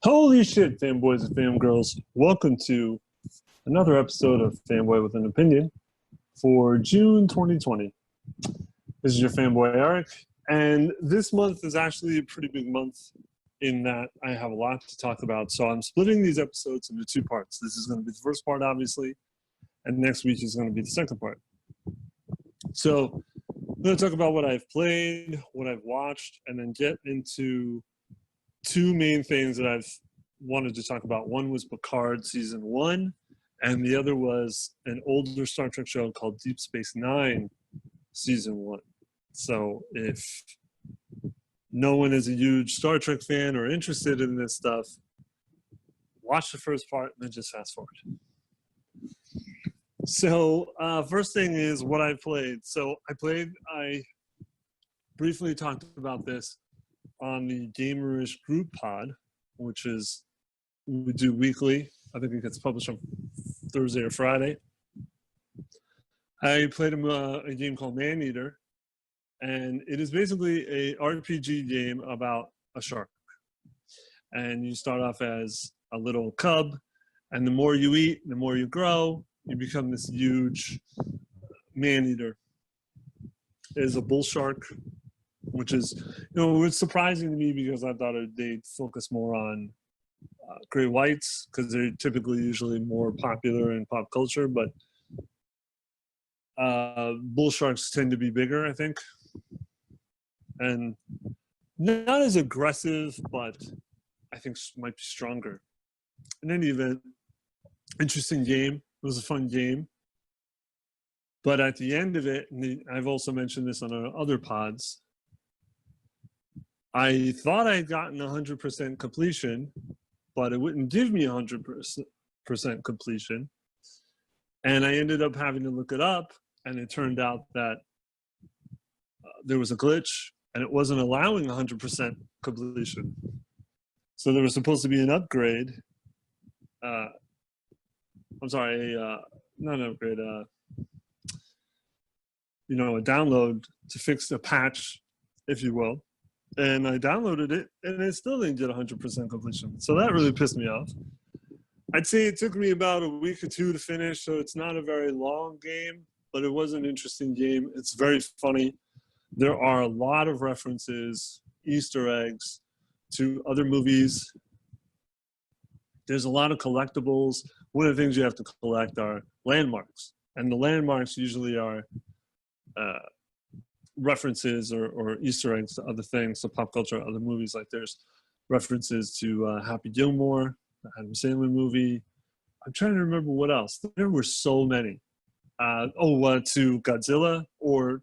Holy shit, fanboys and fangirls. Welcome to another episode of Fanboy with an Opinion for June 2020. This is your fanboy, Eric, and this month is actually a pretty big month in that I have a lot to talk about. So I'm splitting these episodes into two parts. This is going to be the first part, obviously, and next week is going to be the second part. So I'm going to talk about what I've played, what I've watched, and then get into two main things that I've wanted to talk about. One was Picard Season 1, and the other was an older Star Trek show called Deep Space Nine Season 1. So if no one is a huge Star Trek fan or interested in this stuff, watch the first part and then just fast forward. So first thing is what I played. So I briefly talked about this on the Gamerish group pod, which is we do weekly. I think it gets published on Thursday or Friday. I played a game called Maneater, and it is basically a RPG game about a shark. And you start off as a little cub, and the more you eat, the more you grow, you become this huge man-eater. It is a bull shark, which is, it's surprising to me because I thought they'd focus more on gray whites because they're typically usually more popular in pop culture, but bull sharks tend to be bigger, I think, and not as aggressive, but I think might be stronger. In any event, interesting game. It was a fun game. But at the end of it, and I've also mentioned this on our other pods, I thought I had gotten 100% completion, but it wouldn't give me 100% completion. And I ended up having to look it up, and it turned out that there was a glitch, and it wasn't allowing 100% completion. So there was supposed to be an upgrade. Not an upgrade, a download to fix the patch, if you will. And I downloaded it, and it still didn't get 100% completion. So that really pissed me off. I'd say it took me about a week or two to finish, so it's not a very long game, but it was an interesting game. It's very funny. There are a lot of references, Easter eggs to other movies. There's a lot of collectibles. One of the things you have to collect are landmarks, and the landmarks usually are references or Easter eggs to other things, to pop culture, other movies. Like there's references to Happy Gilmore, the Adam Sandler movie. I'm trying to remember what else. There were so many. To Godzilla or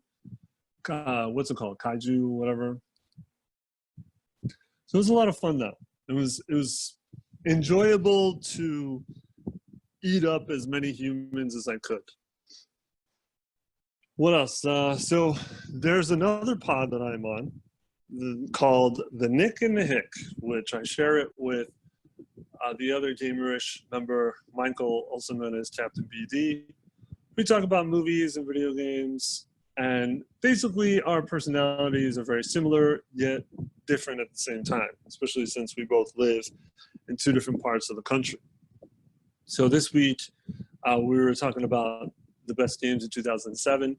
what's it called, Kaiju, whatever. So it was a lot of fun though. It was enjoyable to eat up as many humans as I could. What else? So there's another pod that I'm on called The Nick and the Hick, which I share it with the other Gamerish member, Michael, also known as Captain BD. We talk about movies and video games, and basically our personalities are very similar, yet different at the same time, especially since we both live in two different parts of the country. So this week, we were talking about the best games of 2007,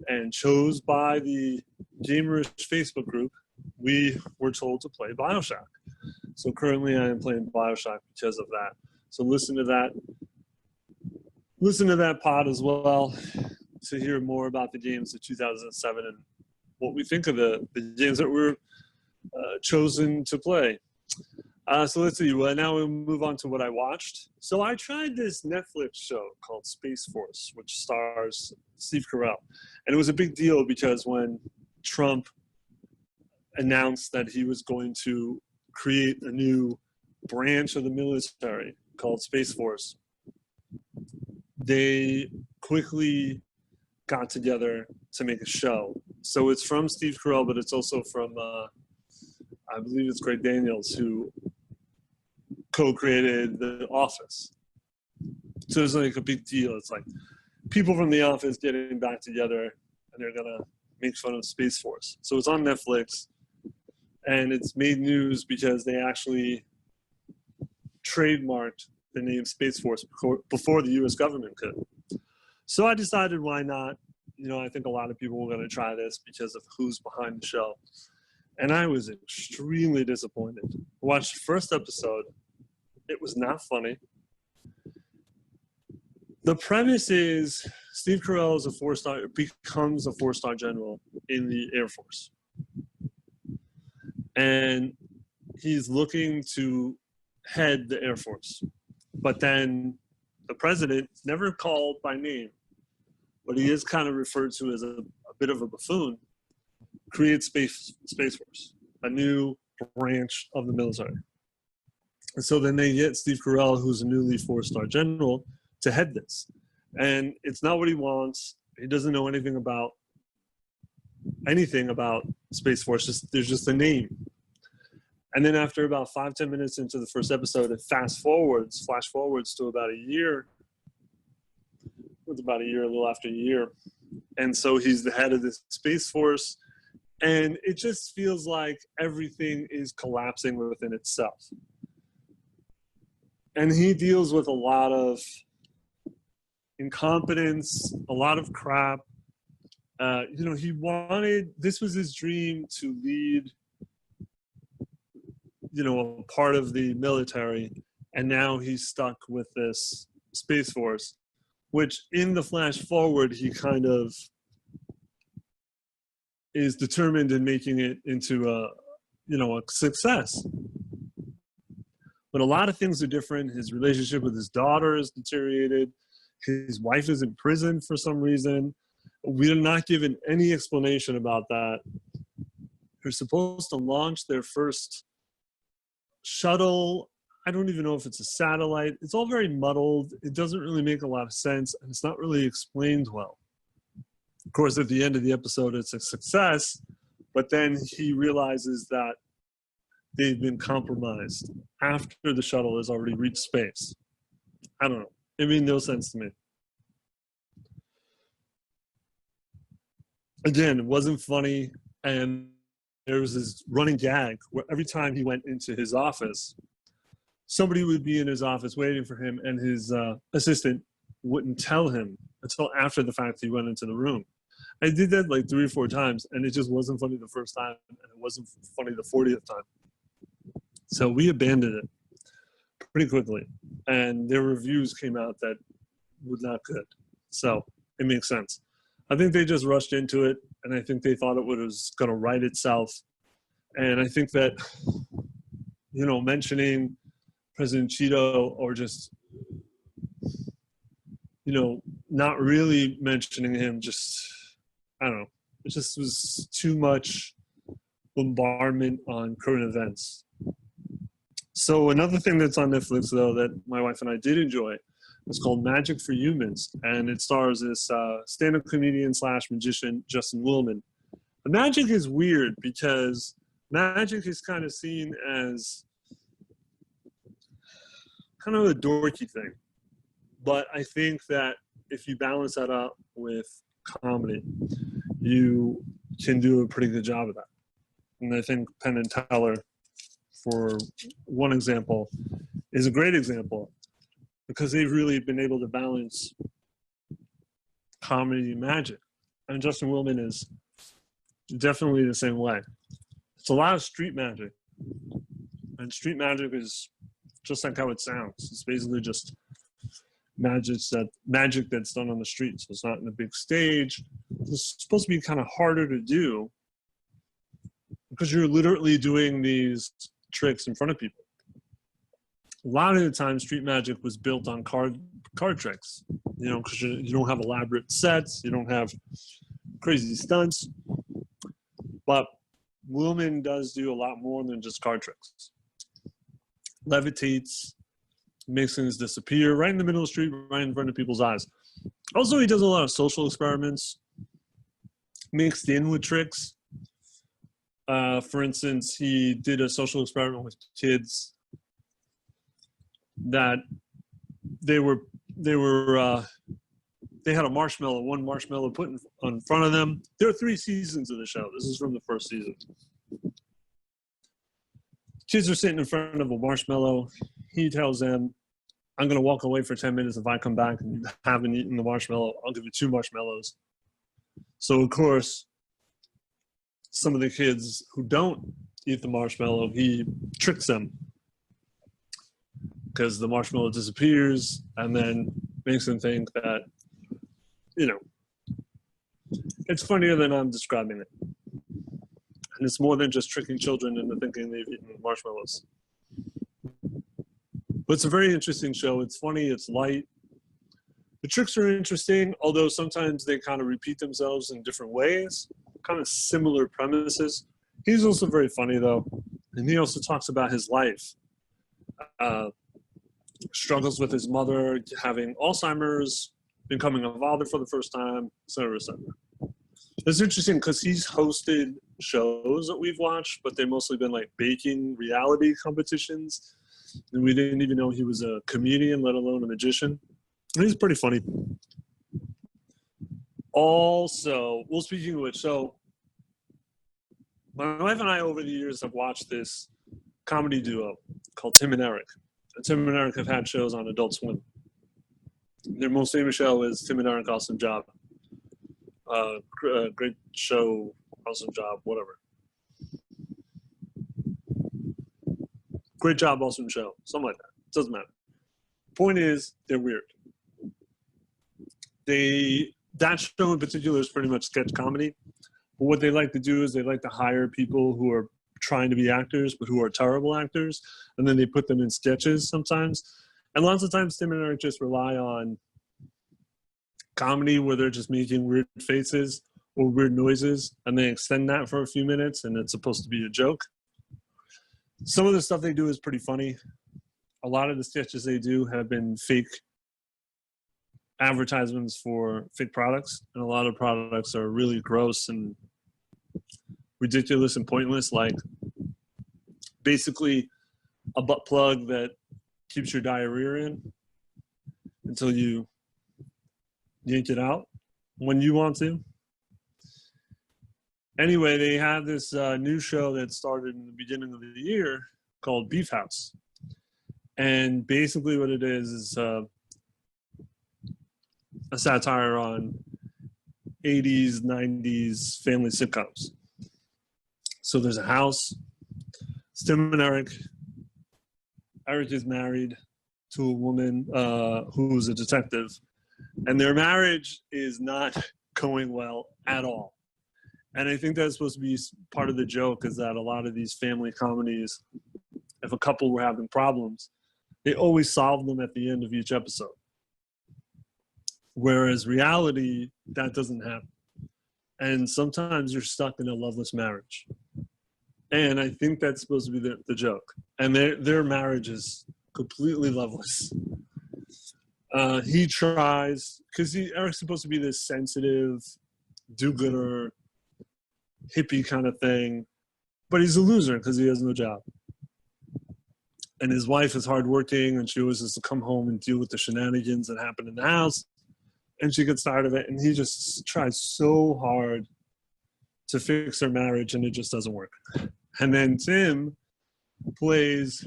and chose by the Gamerish Facebook group, we were told to play BioShock. So currently I am playing BioShock because of that. So listen to that pod as well to hear more about the games of 2007 and what we think of the games that were chosen to play. So let's see. Well, now we'll move on to what I watched. So I tried this Netflix show called Space Force, which stars Steve Carell. And it was a big deal because when Trump announced that he was going to create a new branch of the military called Space Force, they quickly got together to make a show. So it's from Steve Carell, but it's also from, I believe it's Greg Daniels, who co-created The Office. So it's like a big deal. It's like people from The Office getting back together, and they're gonna make fun of Space Force. So it's on Netflix, and it's made news because they actually trademarked the name Space Force before the US government could. So I decided, why not? I think a lot of people were going to try this because of who's behind the show. And I was extremely disappointed. I watched the first episode. It was not funny. The premise is Steve Carell is becomes a four-star general in the Air Force. And he's looking to head the Air Force. But then the president, never called by name, but he is kind of referred to as a bit of a buffoon, creates Space Force, a new branch of the military. And so then they get Steve Carell, who's a newly four-star general, to head this. And it's not what he wants. He doesn't know anything about Space Force. There's just a name. And then after about 5-10 minutes into the first episode, it flash forwards to about a year. It's about a year, a little after a year. And so he's the head of the Space Force. And it just feels like everything is collapsing within itself. And he deals with a lot of incompetence, a lot of crap. This was his dream to lead, a part of the military. And now he's stuck with this Space Force, which in the flash forward, he kind of is determined in making it into a success. But a lot of things are different. His relationship with his daughter is deteriorated. His wife is in prison for some reason. We are not given any explanation about that. They're supposed to launch their first shuttle. I don't even know if it's a satellite. It's all very muddled. It doesn't really make a lot of sense, and it's not really explained well. Of course, at the end of the episode, it's a success, but then he realizes that they've been compromised after the shuttle has already reached space. I don't know. It made no sense to me. Again, it wasn't funny, and there was this running gag where every time he went into his office, somebody would be in his office waiting for him, and his assistant wouldn't tell him until after the fact he went into the room. I did that like 3 or 4 times, and it just wasn't funny the first time, and it wasn't funny the 40th time. So we abandoned it pretty quickly, and their reviews came out that were not good. So it makes sense. I think they just rushed into it, and I think they thought it was going to write itself. And I think that, mentioning President Cheeto, or just, not really mentioning him, I don't know. It just was too much bombardment on current events. So another thing that's on Netflix, though, that my wife and I did enjoy, is called Magic for Humans, and it stars this stand-up comedian / magician, Justin Willman. The magic is weird because magic is kind of seen as kind of a dorky thing. But I think that if you balance that out with comedy, you can do a pretty good job of that. And I think Penn and Teller, for one example, is a great example, because they've really been able to balance comedy and magic. And Justin Willman is definitely the same way. It's a lot of street magic. And street magic is just like how it sounds. It's basically just magic that's done on the street. So it's not in a big stage. It's supposed to be kind of harder to do because you're literally doing these tricks in front of people. A lot of the time, street magic was built on card tricks, because you don't have elaborate sets, you don't have crazy stunts. But Willman does do a lot more than just card tricks. Levitates, makes things disappear right in the middle of the street, right in front of people's eyes. Also, he does a lot of social experiments mixed in with tricks. For instance, he did a social experiment with kids that they had a marshmallow, one marshmallow put in front of them. There are 3 seasons of the show. This is from the first season. Kids are sitting in front of a marshmallow. he tells them, I'm going to walk away for 10 minutes. If I come back and you haven't eaten the marshmallow, I'll give you 2 marshmallows. So, of course, some of the kids who don't eat the marshmallow, he tricks them because the marshmallow disappears and then makes them think that, it's funnier than I'm describing it. And it's more than just tricking children into thinking they've eaten marshmallows. But it's a very interesting show. It's funny. It's light. The tricks are interesting, although sometimes they kind of repeat themselves in different ways, kind of similar premises. He's also very funny, though. And he also talks about his life. Struggles with his mother, having Alzheimer's, becoming a father for the first time, et cetera, et cetera. It's interesting because he's hosted shows that we've watched, but they've mostly been like baking reality competitions. And we didn't even know he was a comedian, let alone a magician. And he's pretty funny. Also, well, speaking of which, so my wife and I over the years have watched this comedy duo called Tim and Eric. And Tim and Eric have had shows on Adult Swim. Their most famous show is Tim and Eric, Awesome Job. Great show, awesome job, whatever. Great job, awesome show, something like that. It doesn't matter. Point is, they're weird. That show in particular is pretty much sketch comedy. But what they like to do is they like to hire people who are trying to be actors, but who are terrible actors, and then they put them in sketches sometimes. And lots of times, Tim and Eric just rely on comedy where they're just making weird faces or weird noises, and they extend that for a few minutes, and it's supposed to be a joke. Some of the stuff they do is pretty funny. A lot of the sketches they do have been fake advertisements for fake products, and a lot of products are really gross and ridiculous and pointless, like basically a butt plug that keeps your diarrhea in until you yank it out when you want to. Anyway, they have this new show that started in the beginning of the year called Beef House. And basically what it is a satire on 80s, 90s family sitcoms. So there's a house. It's Tim and Eric. Eric is married to a woman who's a detective. And their marriage is not going well at all. And I think that's supposed to be part of the joke, is that a lot of these family comedies, if a couple were having problems, they always solve them at the end of each episode. Whereas reality, that doesn't happen. And sometimes you're stuck in a loveless marriage. And I think that's supposed to be the joke. And their marriage is completely loveless. He tries, because Eric's supposed to be this sensitive, do-gooder, hippie kind of thing, but he's a loser because he has no job. And his wife is hardworking, and she always has to come home and deal with the shenanigans that happen in the house, and she gets tired of it, and he just tries so hard to fix their marriage, and it just doesn't work. And then Tim plays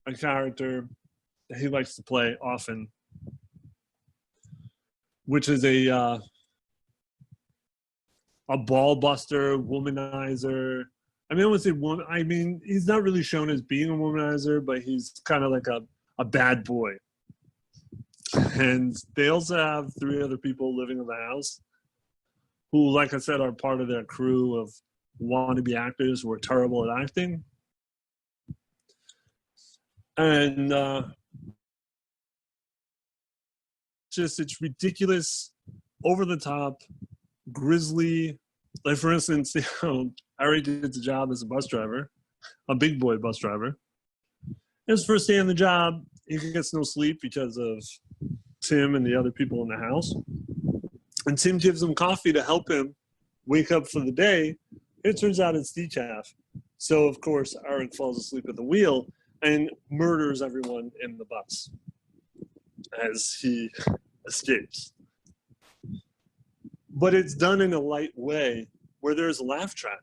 a character that he likes to play often, which is a ball buster, womanizer. I mean, I wouldn't say woman. I mean, he's not really shown as being a womanizer, but he's kind of like a bad boy. And they also have 3 other people living in the house who, like I said, are part of their crew of wannabe actors who are terrible at acting. And it's ridiculous, over the top, grisly. Like, for instance, Eric gets a job as a bus driver, a big boy bus driver. His first day on the job, he gets no sleep because of Tim and the other people in the house. And Tim gives him coffee to help him wake up for the day. It turns out it's decaf. So, of course, Eric falls asleep at the wheel and murders everyone in the bus as he escapes. But it's done in a light way where there's a laugh track.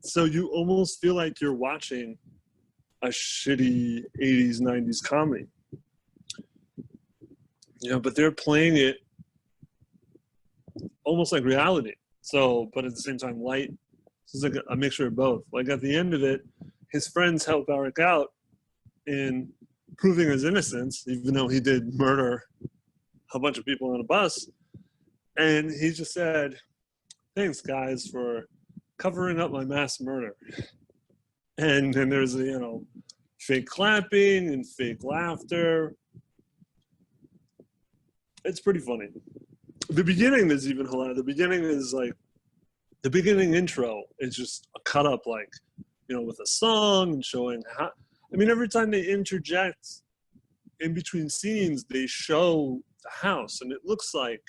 So you almost feel like you're watching a shitty 80s, 90s comedy. You know, but they're playing it almost like reality. So, but at the same time, light. So it's like a mixture of both. Like at the end of it, his friends help Eric out in proving his innocence, even though he did murder a bunch of people on a bus. And he just said, "Thanks, guys, for covering up my mass murder." And then there's, you know, fake clapping and fake laughter. It's pretty funny. The beginning is even hilarious. The beginning is like, the beginning intro is just a cut up, like, you know, with a song and showing how, I mean, every time they interject in between scenes, they show the house, and it looks like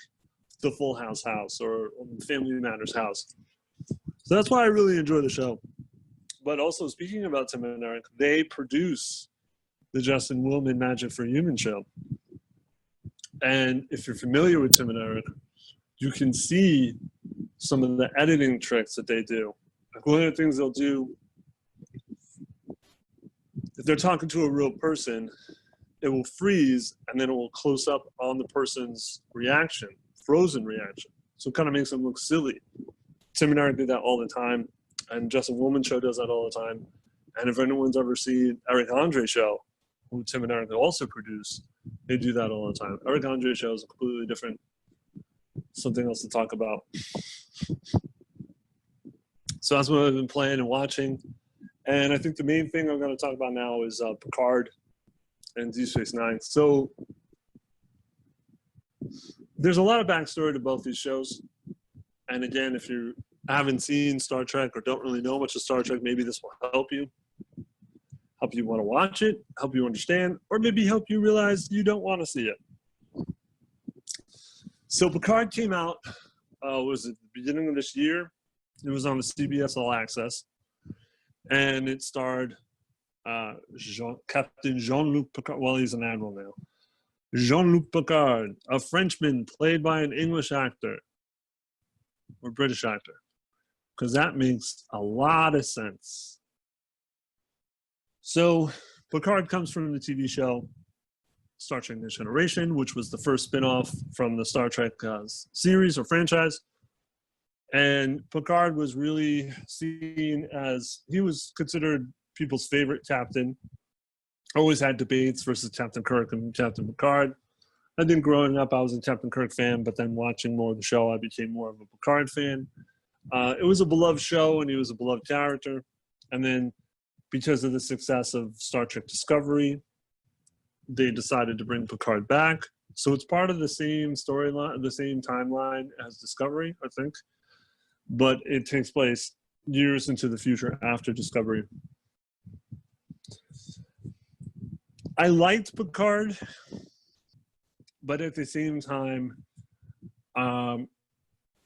the Full House house or Family Matters house. So that's why I really enjoy the show. But also, speaking about Tim and Eric, they produce the Justin Willman Magic for Human show. And if you're familiar with Tim and Eric, you can see some of the editing tricks that they do. Like one of the things they'll do, if they're talking to a real person, it will freeze and then it will close up on the person's reaction, frozen reaction. So it kind of makes them look silly. Tim and Eric do that all the time, and Justin Willman show does that all the time. And if anyone's ever seen Eric Andre show, who Tim and Eric also produce, they do that all the time. Eric Andre show is completely different, something else to talk about. So that's what I've been playing and watching. And I think the main thing I'm going to talk about now is Picard and Deep Space Nine. So there's a lot of backstory to both these shows. And again, if you haven't seen Star Trek or don't really know much of Star Trek, maybe this will help you want to watch it, help you understand, or maybe help you realize you don't want to see it. So Picard came out, was at the beginning of this year. It was on the CBS All Access, and it starred Captain Jean-Luc Picard. Well, he's an admiral now. Jean-Luc Picard, a Frenchman played by an English actor or British actor, because that makes a lot of sense. So Picard comes from the TV show Star Trek Next Generation, which was the first spin-off from the Star Trek series or franchise. And Picard was really seen as, he was considered people's favorite captain. Always had debates versus Captain Kirk and Captain Picard. I think growing up, I was a Captain Kirk fan, but then watching more of the show, I became more of a Picard fan. It was a beloved show, and he was a beloved character. And then because of the success of Star Trek Discovery, they decided to bring Picard back. So it's part of the same storyline, the same timeline as Discovery, I think. But it takes place years into the future after Discovery. I liked Picard, but at the same time,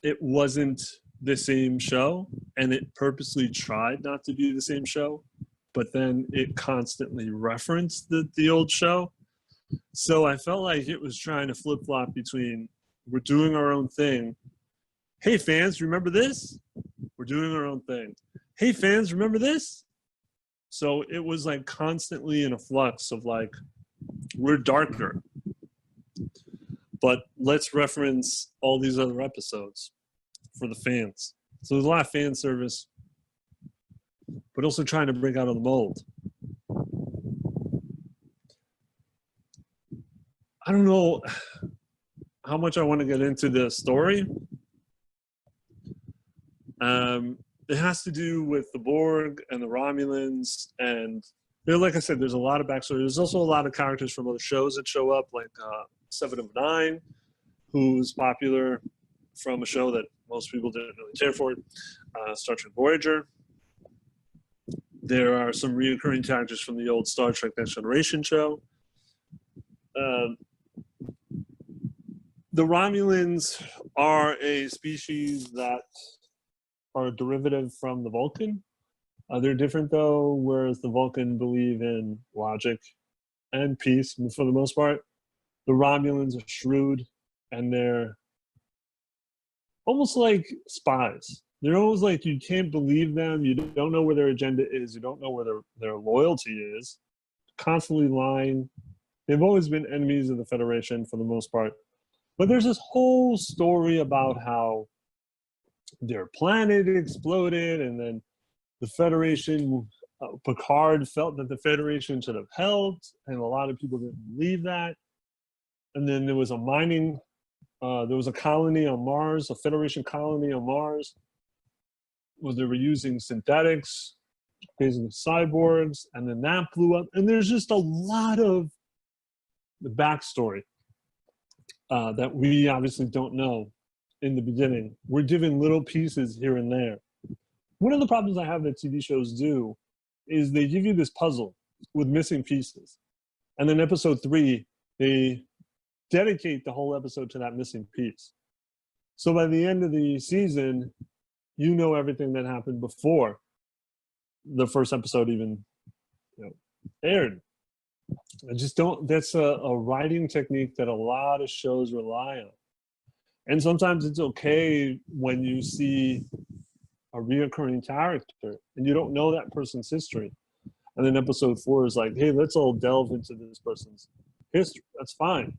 it wasn't the same show, and it purposely tried not to be the same show, but then it constantly referenced the old show. So I felt like it was trying to flip-flop between, we're doing our own thing. Hey, fans, remember this? We're doing our own thing. Hey, fans, remember this? So it was like constantly in a flux of like, we're darker, but let's reference all these other episodes for the fans. So there's a lot of fan service, but also trying to break out of the mold. I don't know how much I want to get into the story. It has to do with the Borg and the Romulans, and like I said, there's a lot of backstory. There's also a lot of characters from other shows that show up, like 7 of 9, who's popular from a show that most people didn't really care for, Star Trek Voyager. There are some recurring characters from the old Star Trek Next Generation show. The Romulans are a species that are a derivative from the Vulcan. They're different though, whereas the Vulcan believe in logic and peace for the most part. The Romulans are shrewd, and they're almost like spies. They're always like, you can't believe them. You don't know where their agenda is. You don't know where their loyalty is. Constantly lying. They've always been enemies of the Federation for the most part. But there's this whole story about how their planet exploded, and then the Federation, Picard felt that the Federation should have helped, and a lot of people didn't believe that. And then there was a mining, there was a colony on Mars, a Federation colony on Mars, where they were using synthetics, basically cyborgs, and then that blew up. And there's just a lot of the backstory that we obviously don't know in the beginning. We're given little pieces here and there. One of the problems I have that TV shows do is they give you this puzzle with missing pieces. And then episode 3, they dedicate the whole episode to that missing piece. So by the end of the season, you know everything that happened before the first episode even aired. I just don't, that's a writing technique that a lot of shows rely on. And sometimes it's okay when you see a reoccurring character and you don't know that person's history. And then episode 4 is like, hey, let's all delve into this person's history. That's fine.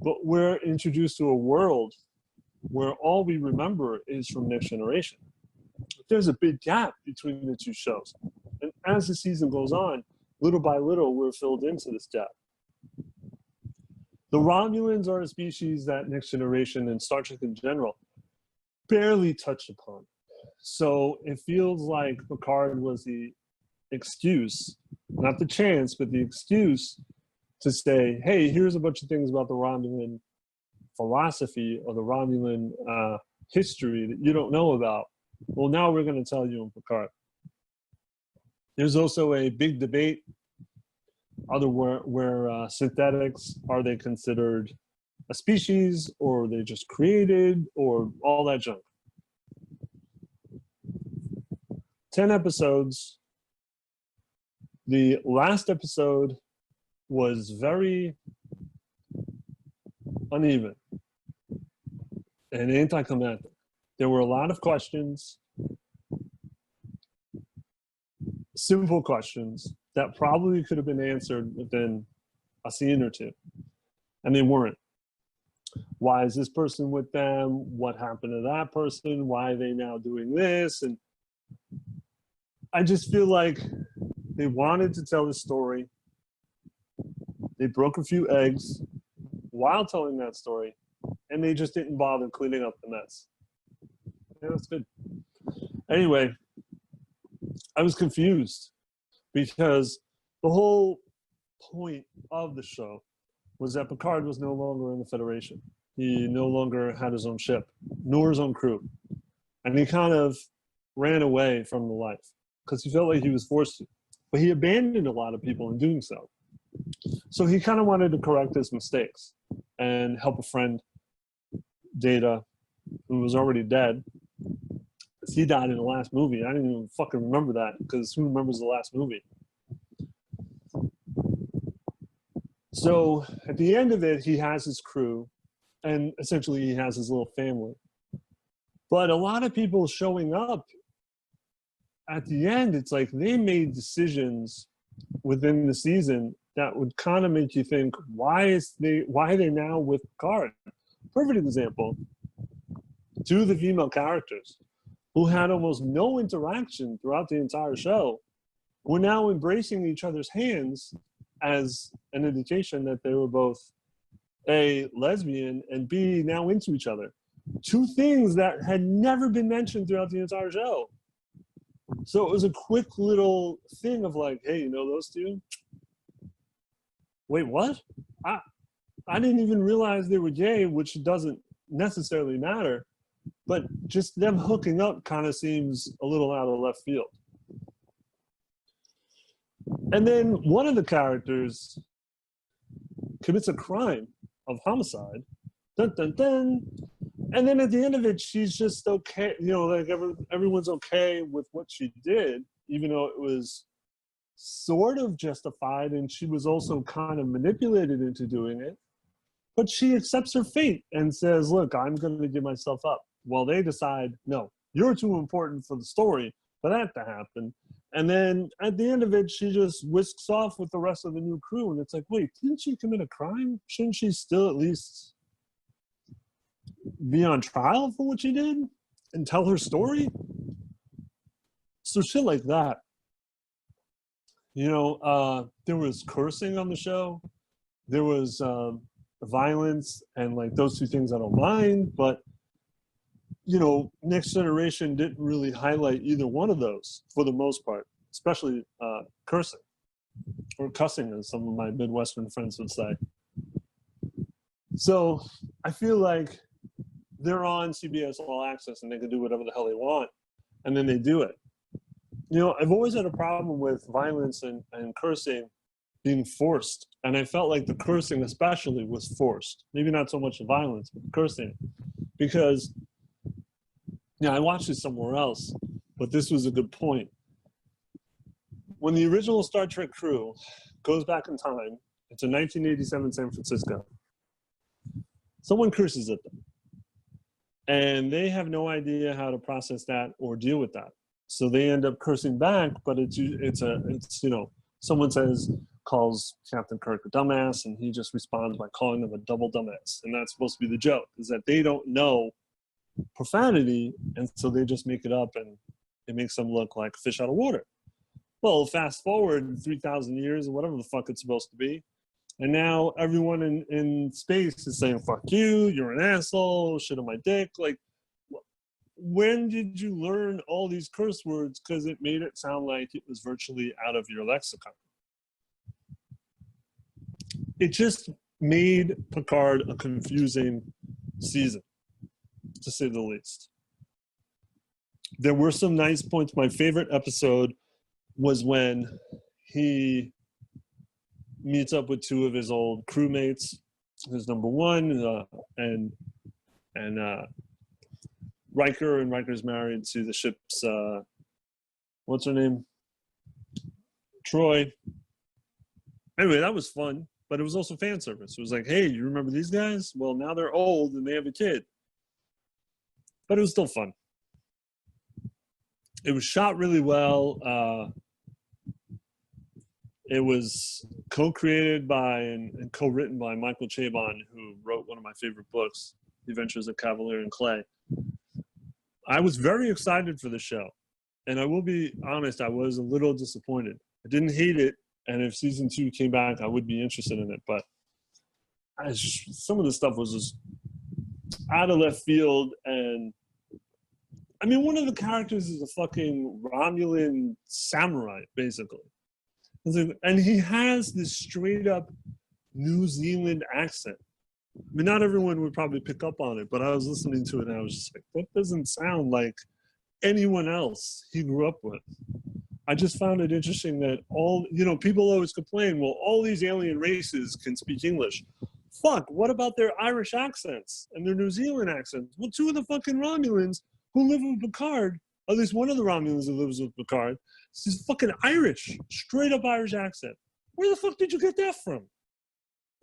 But we're introduced to a world where all we remember is from Next Generation. There's a big gap between the two shows. And as the season goes on, little by little, we're filled into this gap. The Romulans are a species that Next Generation and Star Trek in general barely touch upon. So it feels like Picard was the excuse, not the chance, but the excuse to say, hey, here's a bunch of things about the Romulan philosophy or the Romulan history that you don't know about. Well, now we're going to tell you in Picard. There's also a big debate where synthetics, are they considered a species, or are they just created, or all that junk. 10 episodes. The last episode was very uneven and anticlimactic. There were a lot of questions, simple questions that probably could have been answered within a scene or two, and they weren't. Why is this person with them? What happened to that person? Why are they now doing this? And I just feel like they wanted to tell the story. They broke a few eggs while telling that story, and they just didn't bother cleaning up the mess. Yeah, that's good. Anyway, I was confused because the whole point of the show was that Picard was no longer in the Federation. He no longer had his own ship, nor his own crew. And he kind of ran away from the life because he felt like he was forced to. But he abandoned a lot of people in doing so. So he kind of wanted to correct his mistakes and help a friend, Data, who was already dead. He died in the last movie. I didn't even fucking remember that, because who remembers the last movie? So at the end of it, he has his crew, and essentially he has his little family. But a lot of people showing up at the end, it's like they made decisions within the season that would kind of make you think, why are they now with Picard? Perfect example, 2 of the female characters who had almost no interaction throughout the entire show were now embracing each other's hands as an indication that they were both A, lesbian, and B, now into each other. 2 things that had never been mentioned throughout the entire show. So it was a quick little thing of like, hey, you know those 2? Wait, what? I didn't even realize they were gay, which doesn't necessarily matter. But just them hooking up kind of seems a little out of left field. And then one of the characters commits a crime of homicide. Dun, dun, dun. And then at the end of it, she's just okay. You know, like everyone's okay with what she did, even though it was sort of justified, and she was also kind of manipulated into doing it. But she accepts her fate and says, look, I'm going to give myself up. Well, they decide, no, You're too important for the story for that to happen. And then at the end of it, she just whisks off with the rest of the new crew. And it's like, wait, didn't she commit a crime? Shouldn't she still at least be on trial for what she did and tell her story? So shit like that. You know, there was cursing on the show. There was violence, and like those two things I don't mind. But, you know, Next Generation didn't really highlight either one of those for the most part, especially cursing, or cussing, as some of my Midwestern friends would say. So I feel like they're on CBS All Access and they can do whatever the hell they want, and then they do it. You know, I've always had a problem with violence and cursing being forced, and I felt like the cursing especially was forced. Maybe not so much the violence, but the cursing, because, yeah, I watched it somewhere else, but this was a good point. When the original Star Trek crew goes back in time, it's in 1987 San Francisco, someone curses at them, and they have no idea how to process that or deal with that. So they end up cursing back, but it's you know, someone calls Captain Kirk a dumbass, and he just responds by calling them a double dumbass. And that's supposed to be the joke, is that they don't know profanity, and so they just make it up, and it makes them look like a fish out of water. Well, fast forward 3,000 years, or whatever the fuck it's supposed to be, and now everyone in space is saying, fuck you, you're an asshole, shit on my dick. Like, when did you learn all these curse words? Because it made it sound like it was virtually out of your lexicon. It just made Picard a confusing season, to say the least. There were some nice points. My favorite episode was when he meets up with two of his old crewmates, his number one, and Riker, and Riker's married to the ship's, what's her name? Troy. Anyway, that was fun, but it was also fan service. It was like, hey, you remember these guys? Well, now they're old and they have a kid. But it was still fun. It was shot really well. It was co-created by and co-written by Michael Chabon, who wrote one of my favorite books, The Adventures of Cavalier and Clay. I was very excited for the show, and I will be honest, I was a little disappointed. I didn't hate it, and if season 2 came back, I would be interested in it, but some of the stuff was just out of left field. And I mean, one of the characters is a fucking Romulan samurai, basically. And he has this straight up New Zealand accent. I mean, not everyone would probably pick up on it, but I was listening to it and I was just like, that doesn't sound like anyone else he grew up with. I just found it interesting that people always complain, well, all these alien races can speak English. Fuck, what about their Irish accents and their New Zealand accents? Well, two of the fucking Romulans who live with Picard, at least one of the Romulans who lives with Picard, is fucking Irish, straight up Irish accent. Where the fuck did you get that from?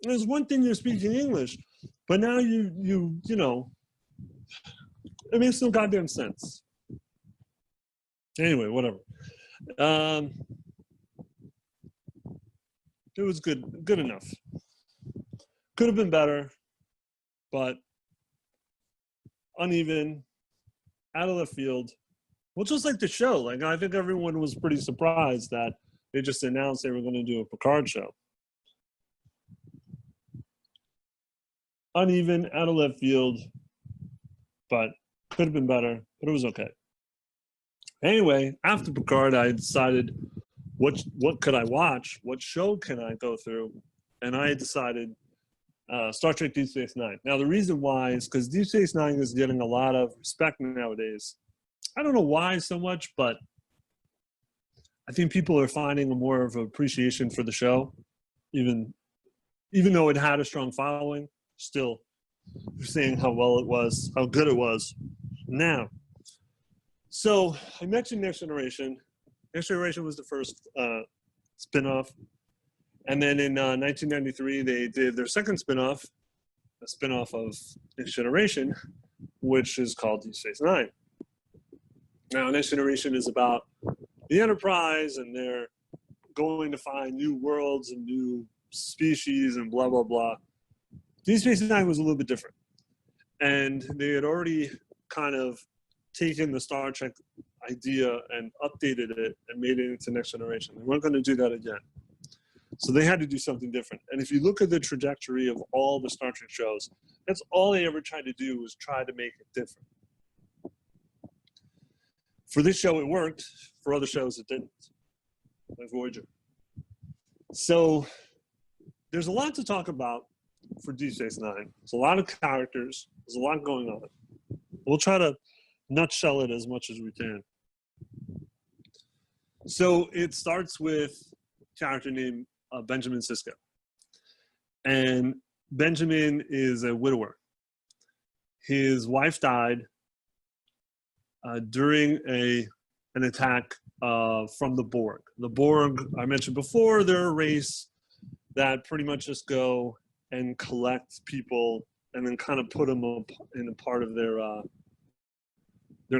There's one thing you're speaking English, but now you know, it makes no goddamn sense. Anyway, whatever. It was good enough. Could have been better, but uneven, out of left field. Well, just like the show. Like, I think everyone was pretty surprised that they just announced they were going to do a Picard show. Uneven, out of left field, but could have been better, but it was okay. Anyway, after Picard, I decided what could I watch? What show can I go through? And I decided Star Trek Deep Space Nine. Now, the reason why is because Deep Space Nine is getting a lot of respect nowadays. I don't know why so much, but I think people are finding more of an appreciation for the show, even though it had a strong following. Still, you're seeing how well it was, how good it was. Now, so I mentioned Next Generation. Next Generation was the first spinoff. And then in 1993, they did their second spinoff, a spinoff of Next Generation, which is called Deep Space Nine. Now, Next Generation is about the Enterprise, and they're going to find new worlds and new species and blah, blah, blah. Deep Space Nine was a little bit different. And they had already kind of taken the Star Trek idea and updated it and made it into Next Generation. They weren't going to do that again. So they had to do something different. And if you look at the trajectory of all the Star Trek shows, that's all they ever tried to do was try to make it different. For this show, it worked. For other shows, it didn't, like Voyager. So there's a lot to talk about for Deep Space Nine. There's a lot of characters. There's a lot going on. We'll try to nutshell it as much as we can. So it starts with a character named Benjamin Sisko. And Benjamin is a widower. His wife died during an attack from the Borg. The Borg, I mentioned before, they're a race that pretty much just go and collect people and then kind of put them up in a part of their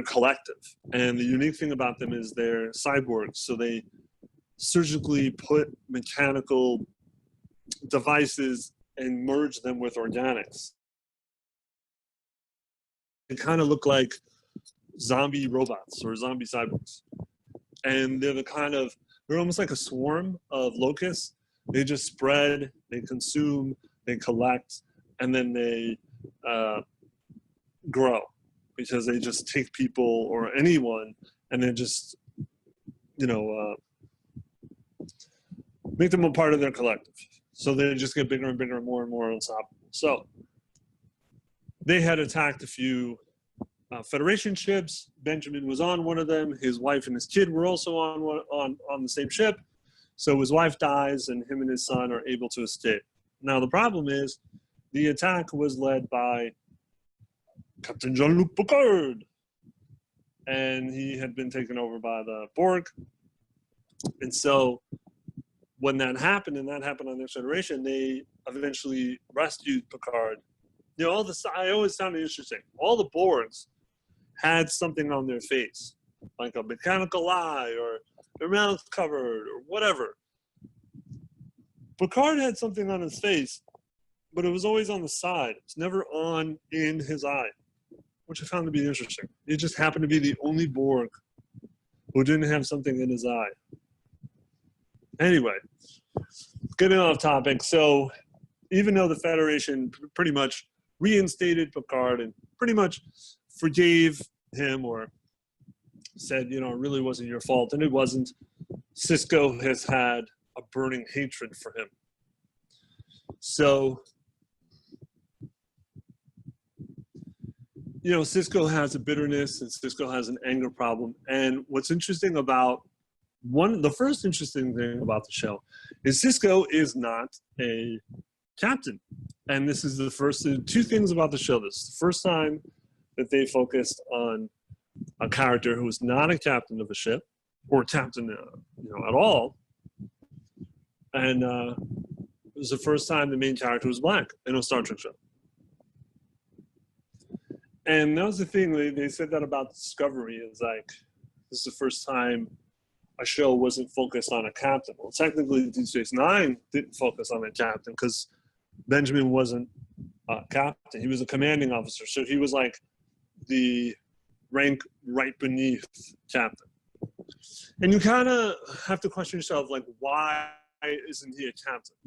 collective. And the unique thing about them is they're cyborgs, so they surgically put mechanical devices and merge them with organics. They kind of look like zombie robots or zombie cyborgs. And they're almost like a swarm of locusts. They just spread, they consume, they collect, and then they grow, because they just take people or anyone and then just, make them a part of their collective. So they just get bigger and bigger and more unstoppable. So they had attacked a few Federation ships. Benjamin was on one of them. His wife and his kid were also on the same ship. So his wife dies, and him and his son are able to escape. Now the problem is, the attack was led by Captain Jean-Luc Picard, and he had been taken over by the Borg. And so when that happened, and that happened on Next Generation, they eventually rescued Picard. I always found it interesting. All the Borgs had something on their face, like a mechanical eye or their mouth covered or whatever. Picard had something on his face, but it was always on the side. It's never on in his eye, which I found to be interesting. It just happened to be the only Borg who didn't have something in his eye. Anyway, getting off topic. So even though the Federation pretty much reinstated Picard and pretty much forgave him or said, it really wasn't your fault, and it wasn't, Sisko has had a burning hatred for him. So, Sisko has a bitterness, and Sisko has an anger problem. And what's interesting about the first interesting thing about the show is Sisko is not a captain. And this is the first two things about the show. This is the first time that they focused on a character who was not a captain of a ship or captain, at all. And it was the first time the main character was black in a Star Trek show. And that was the thing, they said that about Discovery, is like, this is the first time a show wasn't focused on a captain. Well, technically, Deep Space Nine didn't focus on a captain because Benjamin wasn't a captain. He was a commanding officer. So he was like the rank right beneath captain. And you kind of have to question yourself, like, why isn't he a captain?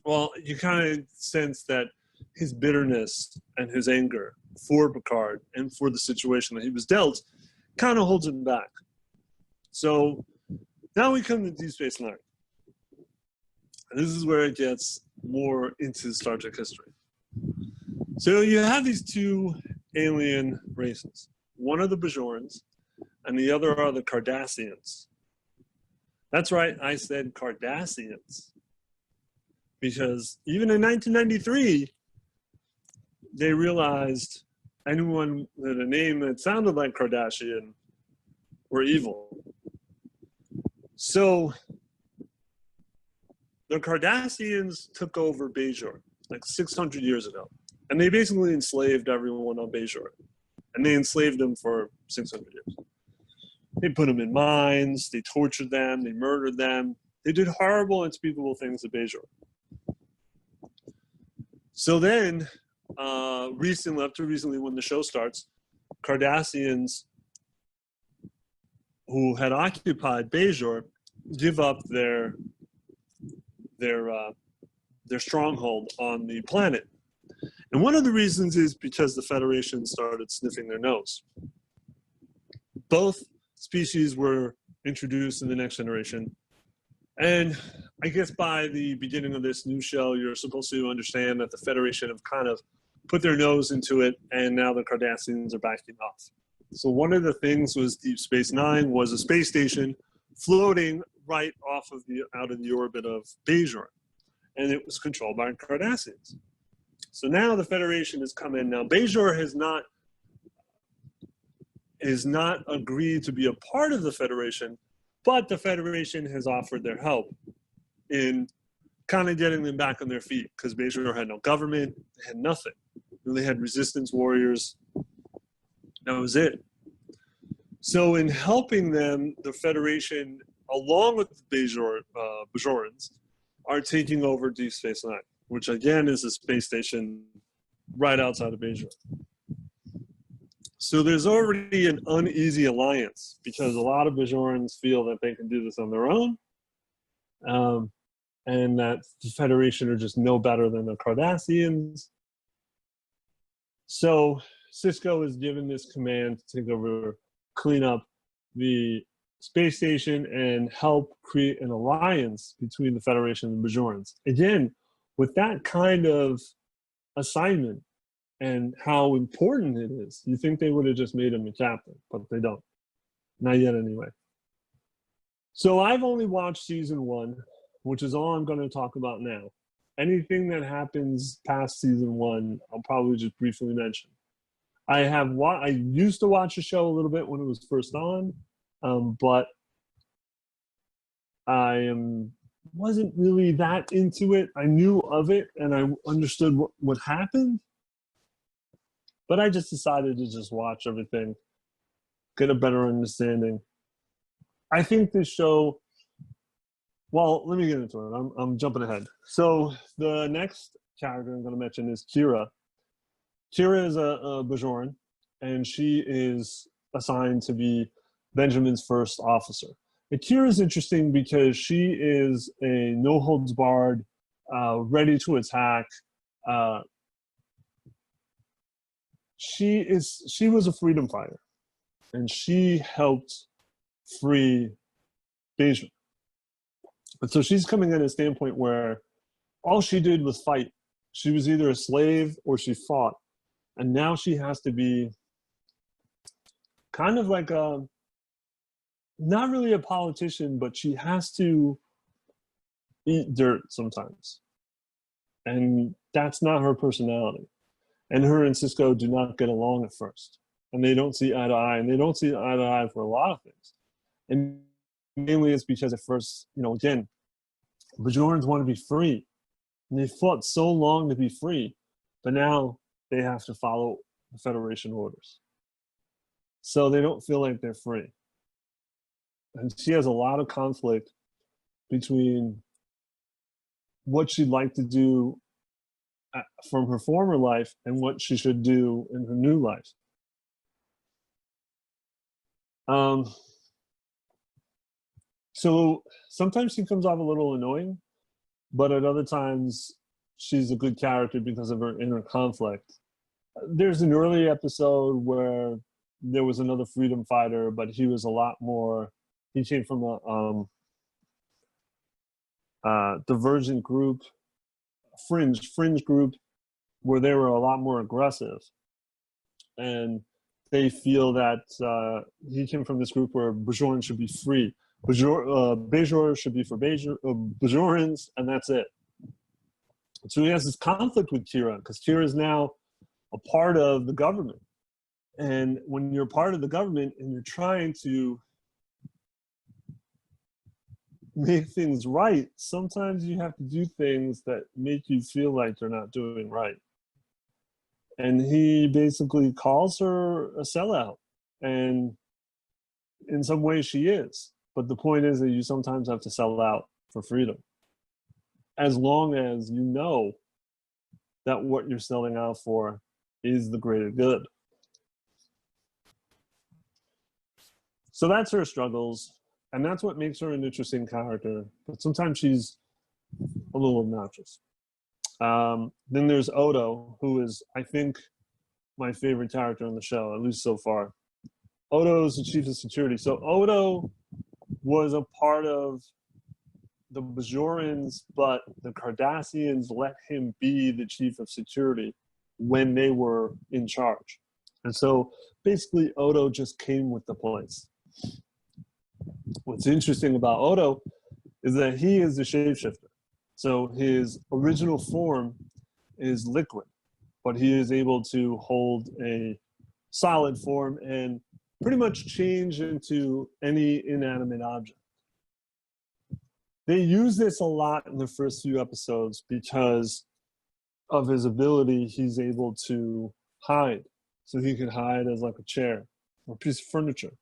Well, you kind of sense that his bitterness and his anger for Picard and for the situation that he was dealt kind of holds him back. So now we come to Deep Space Nine. And this is where it gets more into Star Trek history. So you have these two alien races. One are the Bajorans, and the other are the Cardassians. That's right, I said Cardassians. Because even in 1993, they realized anyone with a name that sounded like Kardashian were evil. So the Cardassians took over Bajor like 600 years ago. And they basically enslaved everyone on Bajor. And they enslaved them for 600 years. They put them in mines, they tortured them, they murdered them. They did horrible, unspeakable things to Bajor. So then, recently, when the show starts, Cardassians who had occupied Bajor give up their stronghold on the planet. And one of the reasons is because the Federation started sniffing their nose. Both species were introduced in the Next Generation. And I guess by the beginning of this new show, you're supposed to understand that the Federation have kind of put their nose into it, and now the Cardassians are backing off. So one of the things was Deep Space Nine was a space station floating right off of out of the orbit of Bajor, and it was controlled by Cardassians. So now the Federation has come in. Now Bajor has not agreed to be a part of the Federation, but the Federation has offered their help in kind of getting them back on their feet, because Bajor had no government, they had nothing. They had resistance warriors. That was it. So in helping them, the Federation, along with the Bajorans, are taking over Deep Space Nine, which again is a space station right outside of Bajor. So there's already an uneasy alliance, because a lot of Bajorans feel that they can do this on their own, and that the Federation are just no better than the Cardassians. So Sisko is given this command to take over, clean up the space station, and help create an alliance between the Federation and the Bajorans. Again, with that kind of assignment and how important it is, you think they would have just made him a captain, but they don't. Not yet anyway. So I've only watched season 1, which is all I'm going to talk about now. Anything that happens past season 1, I'll probably just briefly mention. I used to watch the show a little bit when it was first on, but I wasn't really that into it. I knew of it and I understood what happened, but I just decided to just watch everything, get a better understanding. I think this show, well, let me get into it. I'm jumping ahead. So the next character I'm going to mention is Kira. Kira is a Bajoran, and she is assigned to be Benjamin's first officer. And Kira is interesting because she is a no-holds-barred, ready to attack. She was a freedom fighter, and she helped free Bajor. And so she's coming at a standpoint where all she did was fight. She was either a slave or she fought. And now she has to be kind of like not really a politician, but she has to eat dirt sometimes. And that's not her personality. And her and Sisko do not get along at first. And they don't see eye to eye. And they don't see eye to eye for a lot of things. And mainly it's because at first, again, Bajorans want to be free. And they fought so long to be free. But now they have to follow the Federation orders. So they don't feel like they're free. And she has a lot of conflict between what she'd like to do from her former life and what she should do in her new life. So sometimes she comes off a little annoying, but at other times she's a good character because of her inner conflict. There's an early episode where there was another freedom fighter, but he was a lot more, he came from a divergent group, fringe group, where they were a lot more aggressive. And they feel that he came from this group where Bajoran should be free. Bajor should be for Bajorans, and that's it. So he has this conflict with Kira, because Kira is now a part of the government. And when you're part of the government and you're trying to make things right, sometimes you have to do things that make you feel like you're not doing right. And he basically calls her a sellout. And in some ways she is. But the point is that you sometimes have to sell out for freedom, as long as you know that what you're selling out for is the greater good. So that's her struggles, and that's what makes her an interesting character. But sometimes she's a little obnoxious. Then there's Odo, who is, I think, my favorite character on the show, at least so far. Odo is the chief of security. So Odo was a part of the Bajorans, but the Cardassians let him be the chief of security when they were in charge. And so basically Odo just came with the place. What's interesting about Odo is that he is a shapeshifter. So his original form is liquid, but he is able to hold a solid form and pretty much change into any inanimate object. They use this a lot in the first few episodes because of his ability. He's able to hide. So he can hide as like a chair or a piece of furniture.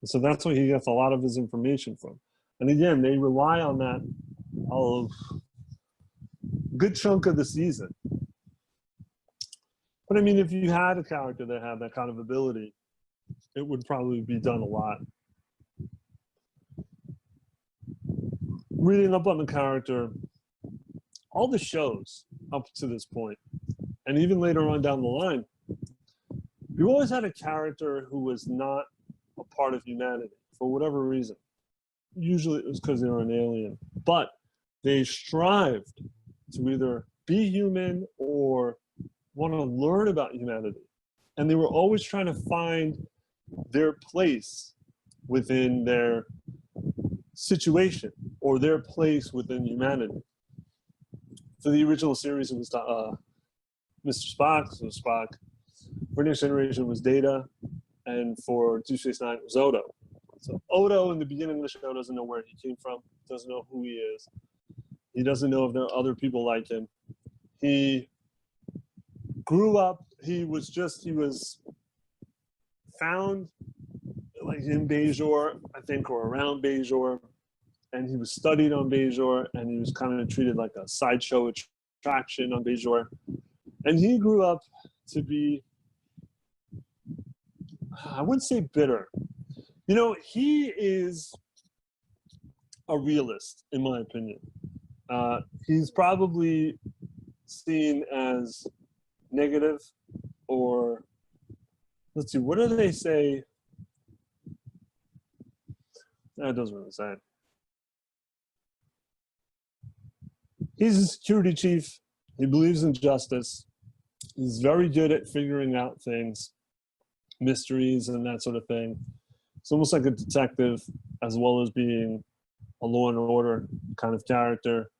And so that's where he gets a lot of his information from. And again, they rely on that a good chunk of the season. But I mean, if you had a character that had that kind of ability, it would probably be done a lot. Reading up on the character, all the shows up to this point, and even later on down the line, you always had a character who was not a part of humanity for whatever reason. Usually it was because they were an alien, but they strived to either be human or want to learn about humanity. And they were always trying to find their place within their situation or their place within humanity. For the original series, it was Mr. Spock, so Spock. For Next Generation, it was Data. And for Deep Space Nine, it was Odo. So Odo, in the beginning of the show, doesn't know where he came from, doesn't know who he is. He doesn't know if there are other people like him. He grew up, he was found like in Bajor, I think, or around Bajor, and he was studied on Bajor, and he was kind of treated like a sideshow attraction on Bajor. And he grew up to be, I wouldn't say bitter. You know, he is a realist, in my opinion. He's probably seen as negative, or let's see, what do they say? That doesn't really say. He's a security chief. He believes in justice. He's very good at figuring out things, mysteries and that sort of thing. It's almost like a detective as well as being a law and order kind of character.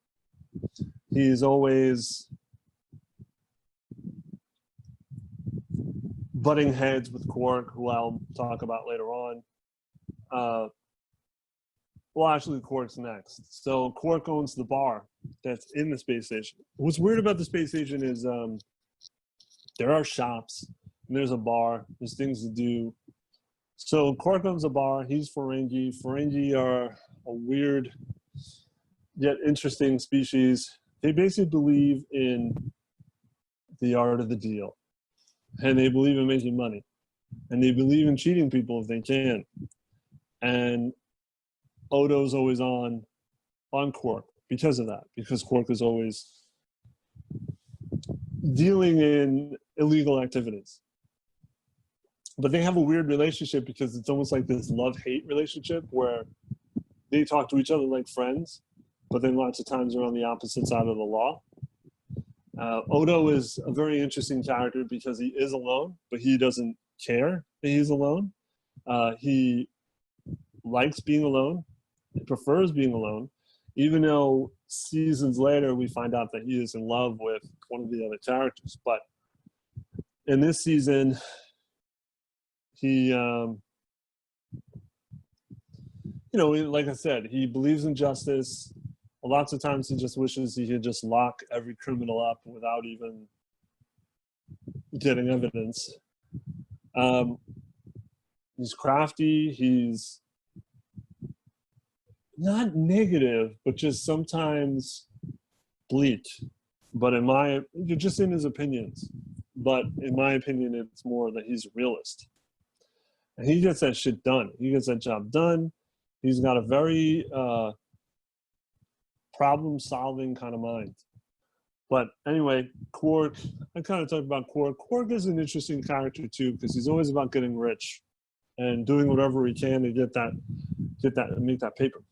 He's always butting heads with Quark, who I'll talk about later on. Well, actually, Quark's next. So Quark owns the bar that's in the space station. What's weird about the space station is there are shops, and there's a bar, there's things to do. So Quark owns a bar, he's Ferengi. Ferengi are a weird yet interesting species. They basically believe in the art of the deal, and they believe in making money, and they believe in cheating people if they can. And Odo's always on Quark because of that, because Quark is always dealing in illegal activities. But they have a weird relationship because it's almost like this love-hate relationship where they talk to each other like friends, but then lots of times they're on the opposite side of the law. Odo is a very interesting character because he is alone, but he doesn't care that he's alone. He likes being alone. He prefers being alone, even though seasons later we find out that he is in love with one of the other characters. But in this season, he, you know, like I said, he believes in justice. Lots of times he just wishes he could just lock every criminal up without even getting evidence. He's crafty. He's not negative, but just sometimes bleak. But just in his opinions. But in my opinion, it's more that he's a realist. And he gets that shit done. He gets that job done. He's got a very problem-solving kind of mind. But anyway, Quark, I kind of talked about Quark. Quark is an interesting character too, because he's always about getting rich and doing whatever he can to get that, and make that paper.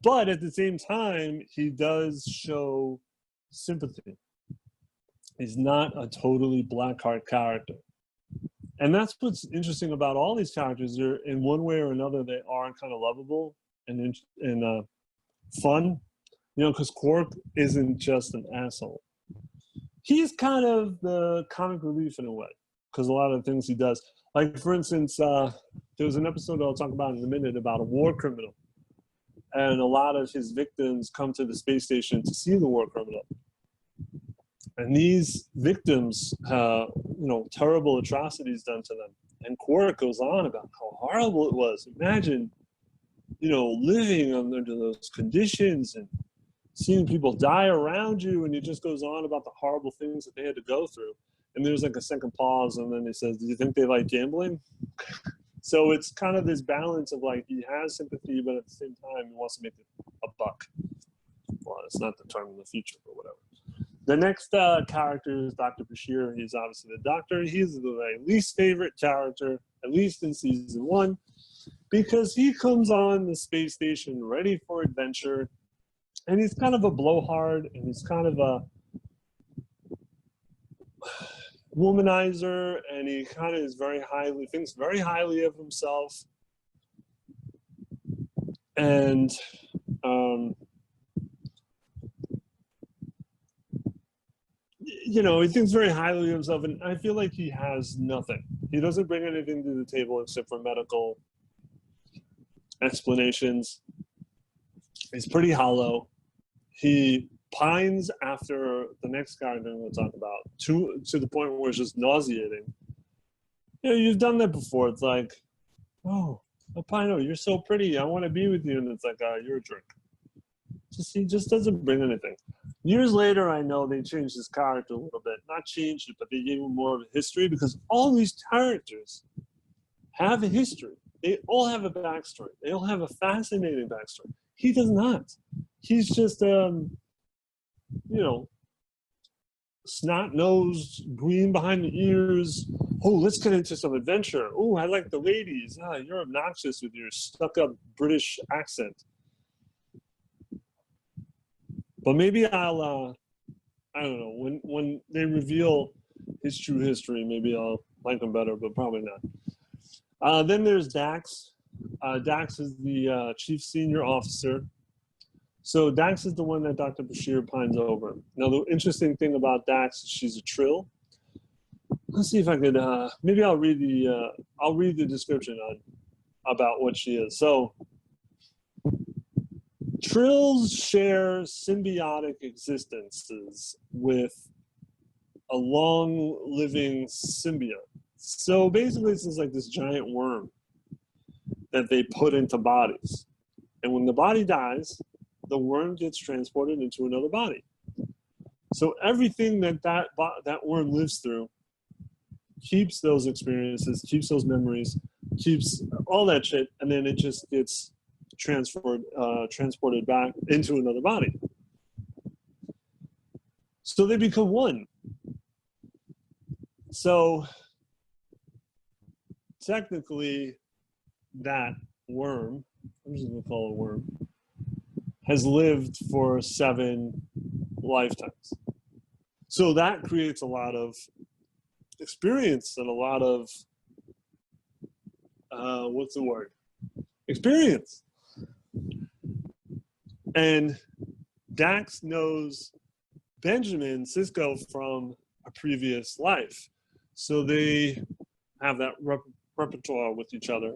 But at the same time, he does show sympathy. He's not a totally black heart character. And that's what's interesting about all these characters. They're, in one way or another, they are kind of lovable and fun. You know, because Quark isn't just an asshole. He's kind of the comic relief in a way, because a lot of the things he does. Like, for instance, there was an episode I'll talk about in a minute about a war criminal. And a lot of his victims come to the space station to see the war criminal. And these victims, terrible atrocities done to them. And Quark goes on about how horrible it was. Imagine, living under those conditions and seeing people die around you. And he just goes on about the horrible things that they had to go through. And there's like a second pause, and then he says, "Do you think they like gambling?" So it's kind of this balance of like, he has sympathy, but at the same time, he wants to make a buck. Well, it's not the term in the future, but whatever. The next character is Dr. Bashir. He's obviously the doctor. He's my least favorite character, at least in season 1, because he comes on the space station ready for adventure, and he's kind of a blowhard, and he's kind of a womanizer, and he kind of is thinks very highly of himself, and he thinks very highly of himself, and I feel like he has nothing. He doesn't bring anything to the table except for medical explanations. He's pretty hollow. He pines after the next character I'm going to talk about, to the point where it's just nauseating. You've done that before. It's like, "Oh, Pino, you're so pretty. I want to be with you." And it's like, "You're a jerk." He just doesn't bring anything. Years later, I know they changed his character a little bit. Not changed it, but they gave him more of a history, because all these characters have a history. They all have a backstory. They all have a fascinating backstory. He does not. He's just, snot-nosed, green behind the ears. "Oh, let's get into some adventure. Oh, I like the ladies. You're obnoxious with your stuck-up British accent." But maybe I'll, I don't know, when they reveal his true history, maybe I'll like him better, but probably not. Then there's Dax. Dax is the chief senior officer. So Dax is the one that Dr. Bashir pines over. Now, the interesting thing about Dax is she's a trill. Let's see if I could, maybe I'll read the description about what she is. So, trills share symbiotic existences with a long-living symbiote. So basically, it's just like this giant worm that they put into bodies. And when the body dies, the worm gets transported into another body. So everything that worm lives through keeps those experiences, keeps those memories, keeps all that shit, and then it just gets transported back into another body. So they become one. So technically, that worm, I'm just going to call it a worm, has lived for 7 lifetimes. So that creates a lot of experience and a lot of, experience. And Dax knows Benjamin Sisko from a previous life. So they have that repertoire with each other.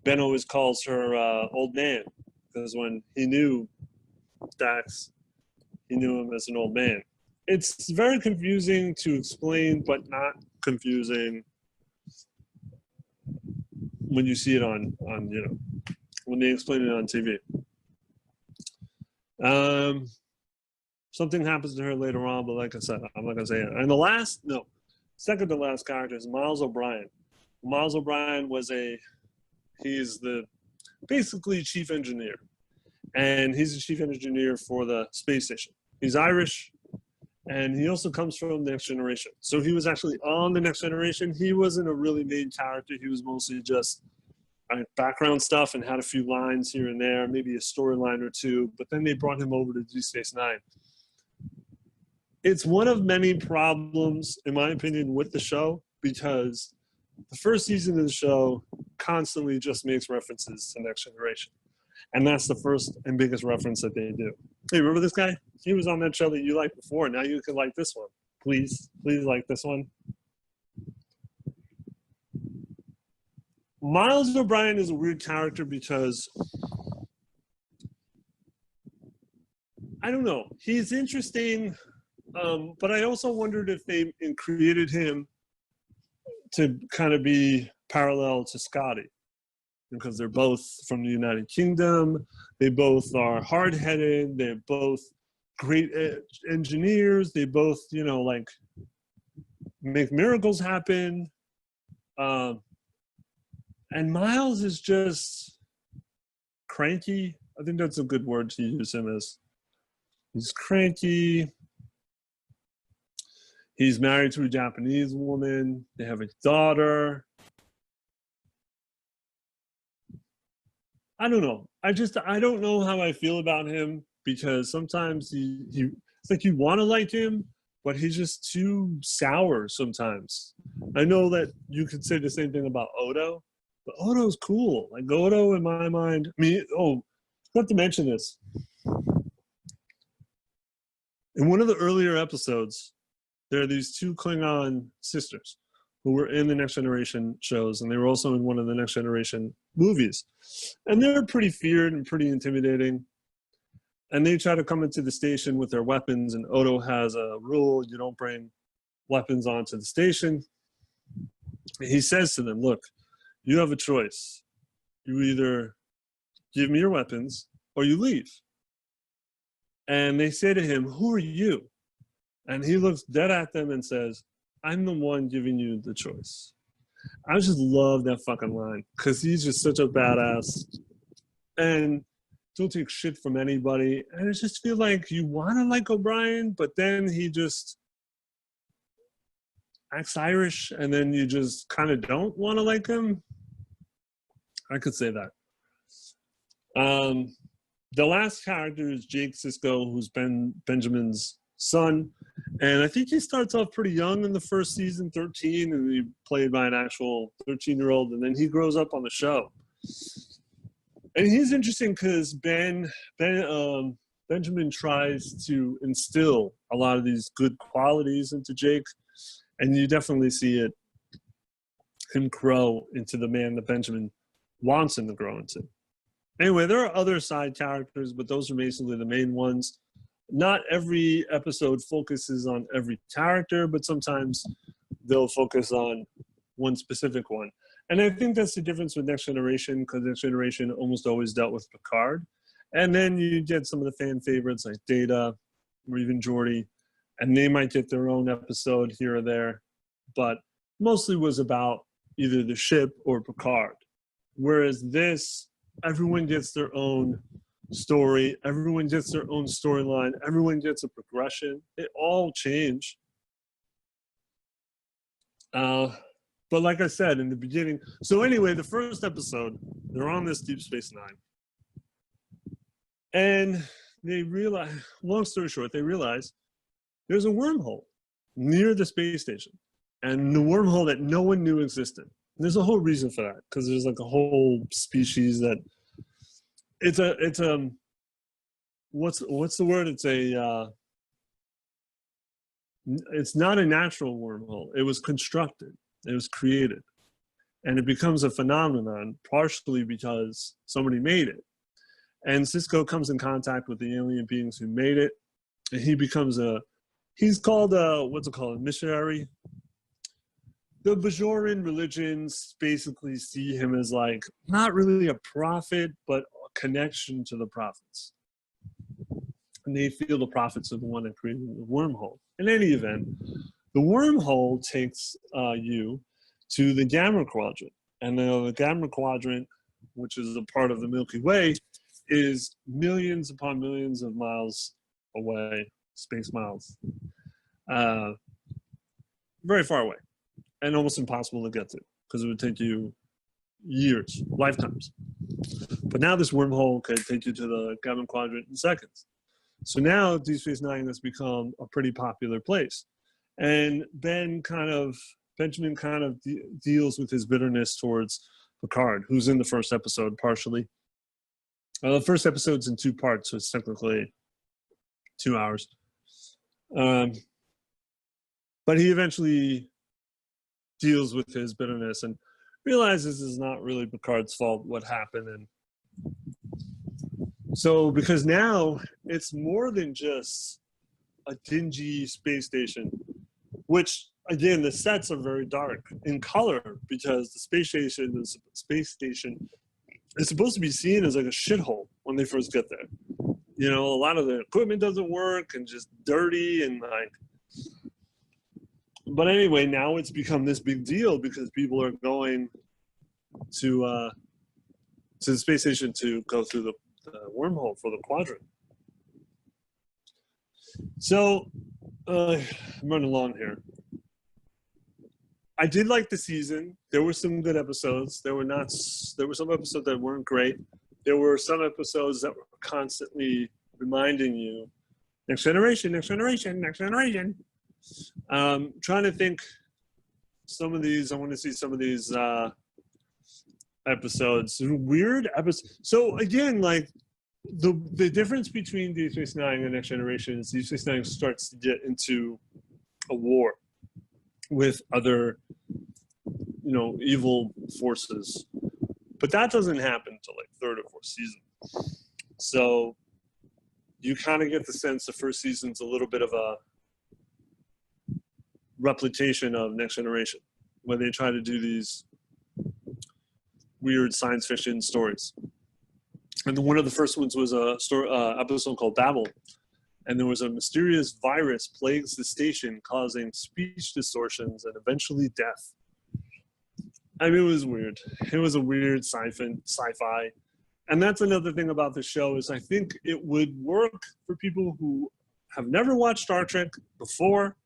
Ben always calls her old man, because when he knew Dax, he knew him as an old man. it's very confusing to explain, but not confusing when you see it on when they explain it on TV. Something happens to her later on, but like I said, I'm not gonna say it. And second to last character is Miles O'Brien. Miles O'Brien he's the basically chief engineer, and he's the chief engineer for the space station. He's Irish, and he also comes from the Next Generation. So he was actually on the Next Generation. He wasn't a really main character. He was mostly just background stuff and had a few lines here and there, maybe a storyline or two. But then they brought him over to Deep Space Nine. It's one of many problems, in my opinion, with the show, because the first season of the show constantly just makes references to Next Generation. And that's the first and biggest reference that they do. Hey, remember this guy? He was on that show that you liked before. Now you can like this one. Please like this one. Miles O'Brien is a weird character because, I don't know, he's interesting, but I also wondered if they created him to kind of be parallel to Scotty, because they're both from the United Kingdom. They both are hard-headed. They're both great engineers. They both, like, make miracles happen. And Miles is just cranky. I think that's a good word to use him as. He's cranky. He's married to a Japanese woman. They have a daughter. I don't know. I don't know how I feel about him, because sometimes it's like you want to like him, but he's just too sour sometimes. I know that you could say the same thing about Odo, but Odo's cool. Like Odo, in my mind, not to mention this. In one of the earlier episodes, there are these two Klingon sisters who were in the Next Generation shows, and they were also in one of the Next Generation movies. And they're pretty feared and pretty intimidating. And they try to come into the station with their weapons, and Odo has a rule: you don't bring weapons onto the station. He says to them, look, you have a choice. You either give me your weapons or you leave. And they say to him, who are you? And he looks dead at them and says, I'm the one giving you the choice. I just love that fucking line, because he's just such a badass and don't take shit from anybody. And I just feel like you want to like O'Brien, but then he just acts Irish, and then you just kind of don't want to like him. I could say that. The last character is Jake Sisko, who's Benjamin's son. And I think he starts off pretty young in the first season, 13, and he played by an actual 13-year-old, and then he grows up on the show. And he's interesting because Benjamin tries to instill a lot of these good qualities into Jake, and you definitely see him grow into the man that Benjamin wants him to grow into. Anyway, there are other side characters, but those are basically the main ones. Not every episode focuses on every character, but sometimes they'll focus on one specific one. And I think that's the difference with Next Generation, because Next Generation almost always dealt with Picard. And then you get some of the fan favorites like Data or even Geordi, and they might get their own episode here or there, but mostly was about either the ship or Picard. Whereas this, everyone gets their own story, everyone gets their own storyline, everyone gets a progression. They all change. But like I said in the beginning, so anyway, the first episode, they're on this Deep Space Nine. And they realize, long story short, they realize there's a wormhole near the space station. And the wormhole that no one knew existed. And there's a whole reason for that, because there's like a whole species that it's what's the word? It's not a natural wormhole. It was constructed. It was created. And it becomes a phenomenon partially because somebody made it. And Sisko comes in contact with the alien beings who made it. And he becomes a He's called what's it called? A missionary. The Bajoran religions basically see him as like not really a prophet, but a connection to the prophets. And they feel the prophets are the one that created the wormhole. In any event, the wormhole takes you to the Gamma Quadrant. And the Gamma Quadrant, which is a part of the Milky Way, is millions upon millions of miles away, space miles. Very far away and almost impossible to get to because it would take you years, lifetimes. But now this wormhole can take you to the Gamma Quadrant in seconds. So now Deep Space Nine has become a pretty popular place. And Benjamin kind of deals with his bitterness towards Picard, who's in the first episode partially. The first episode's in 2 parts, so it's technically 2 hours. But he eventually deals with his bitterness and realizes it's not really Picard's fault what happened. And so, because now it's more than just a dingy space station, which again, the sets are very dark in color because the space station is supposed to be seen as like a shithole when they first get there. You know, a lot of the equipment doesn't work and just dirty and like. But anyway, now it's become this big deal because people are going to the space station to go through the wormhole for the quadrant. So I'm running along here. I did like the season. There were some good episodes. There were some episodes that weren't great. There were some episodes that were constantly reminding you, next generation, next generation, next generation. Trying to think some of these. I want to see some of these episodes. Weird episodes. So again, like the difference between Deep Space Nine and Next Generation is Deep Space Nine starts to get into a war with other, you know, evil forces, but that doesn't happen until like 3rd or 4th season. So you kind of get the sense the first season's a little bit of a replication of Next Generation, where they try to do these weird science fiction stories. And one of the first ones was a episode called Babel. And there was a mysterious virus plagues the station, causing speech distortions and eventually death. I mean, it was weird. It was a weird sci-fi. And that's another thing about the show is I think it would work for people who have never watched Star Trek before,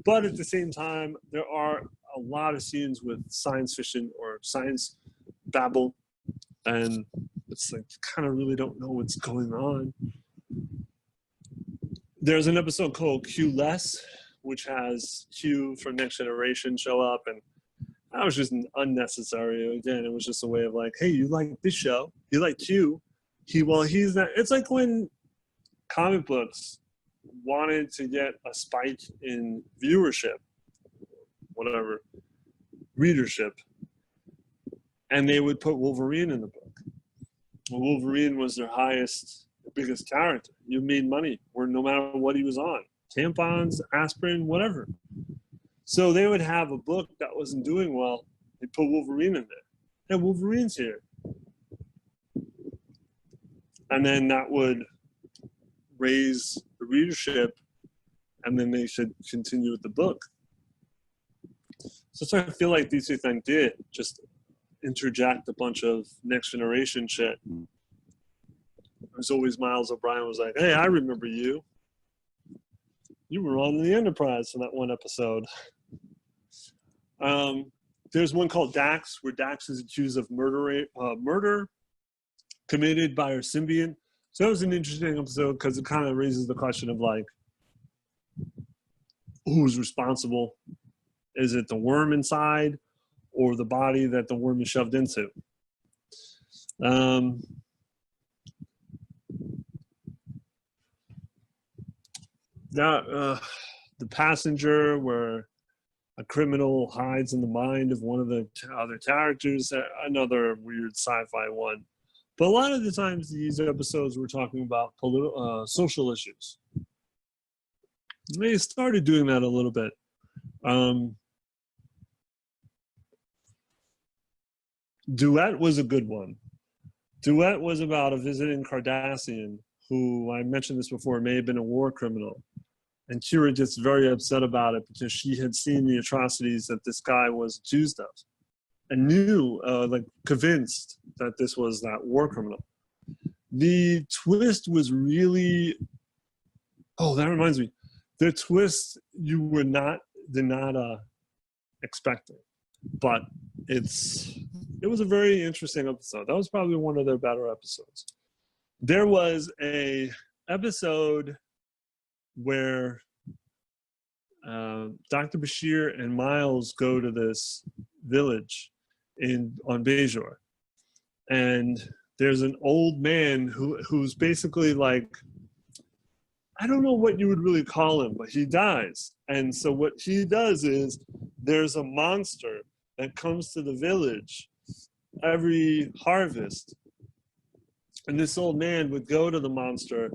but at the same time, there are a lot of scenes with science fiction or science babble, and it's like you kind of really don't know what's going on. There's an episode called Q-less, which has Q from Next Generation show up, and that was just unnecessary. Again, it was just a way of like, hey, you like this show, you like Q. He's not. It's like when comic books wanted to get a spike in viewership, whatever, readership, and they would put Wolverine in the book. Well, Wolverine was their biggest character. You made money, or no matter what he was on, tampons, aspirin, whatever. So they would have a book that wasn't doing well. They put Wolverine in there. And Wolverine's here. And then that would raise the readership, and then they should continue with the book. So I feel like DC thing did just interject a bunch of Next Generation shit. There's always Miles O'Brien was like, hey, I remember you. You were on the Enterprise for that one episode. There's one called Dax, where Dax is accused of murder committed by her symbiont. So that was an interesting episode because it kind of raises the question of like, who's responsible? Is it the worm inside or the body that the worm is shoved into? The Passenger, where a criminal hides in the mind of one of the other characters, another weird sci-fi one. But a lot of the times these episodes we're talking about social issues. They started doing that a little bit. Duet was a good one. Duet was about a visiting Cardassian who, I mentioned this before, may have been a war criminal. And Kira gets very upset about it because she had seen the atrocities that this guy was accused of and knew, like convinced that this was that war criminal. The twist was really, oh, that reminds me. The twist you did not expecting, but it was a very interesting episode. That was probably one of their better episodes. There was a episode where Dr. Bashir and Miles go to this village on Bajor, and there's an old man who's basically like, I don't know what you would really call him, but he dies. And so what he does is there's a monster that comes to the village every harvest. And this old man would go to the monster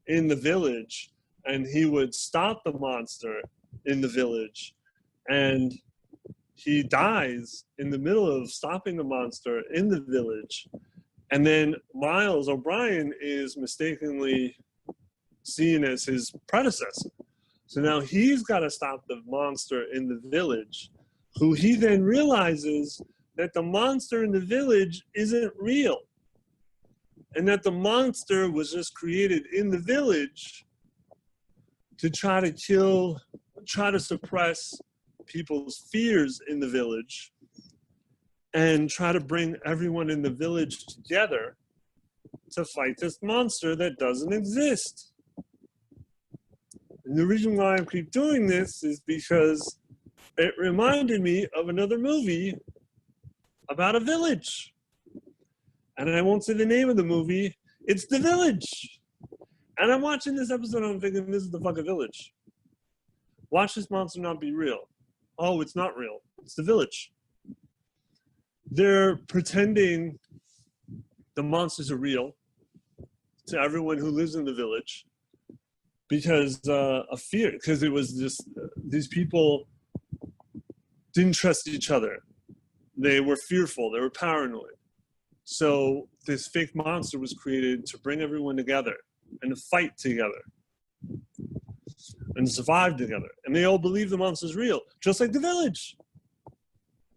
in the village, and he would stop the monster in the village. And he dies in the middle of stopping the monster in the village. And then Miles O'Brien is mistakenly seen as his predecessor. So now he's got to stop the monster in the village, who he then realizes that the monster in the village isn't real, and that the monster was just created in the village to try to suppress people's fears in the village and try to bring everyone in the village together to fight this monster that doesn't exist. And the reason why I keep doing this is because it reminded me of another movie about a village. And I won't say the name of the movie. It's The Village. And I'm watching this episode and I'm thinking, this is the fucking village. Watch this monster not be real. Oh, it's not real. It's the village. They're pretending the monsters are real to everyone who lives in the village because of fear. Because it was just, these people didn't trust each other. They were fearful. They were paranoid. So this fake monster was created to bring everyone together and to fight together and survive together. And they all believe the monster's real, just like the village.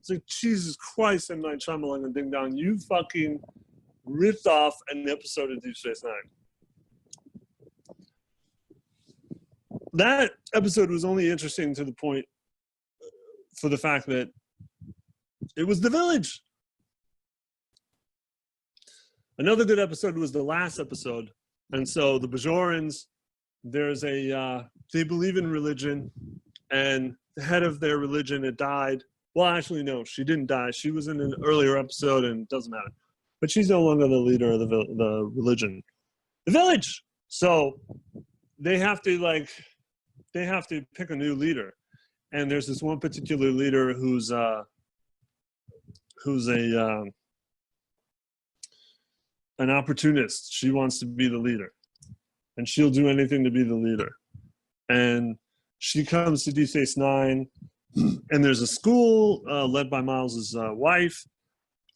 It's like, Jesus Christ, M. Night Shyamalan and Ding Dong, you fucking ripped off an episode of Deep Space Nine. That episode was only interesting to the point for the fact that it was the village. Another good episode was the last episode. And so the Bajorans, there's they believe in religion, and the head of their religion had died. Well, actually, no, she didn't die. She was in an earlier episode, and it doesn't matter. But she's no longer the leader of the religion. The village! So they have to pick a new leader. And there's this one particular leader who's an opportunist. She wants to be the leader, and she'll do anything to be the leader. And she comes to Deep Space Nine, and there's a school led by Miles's wife,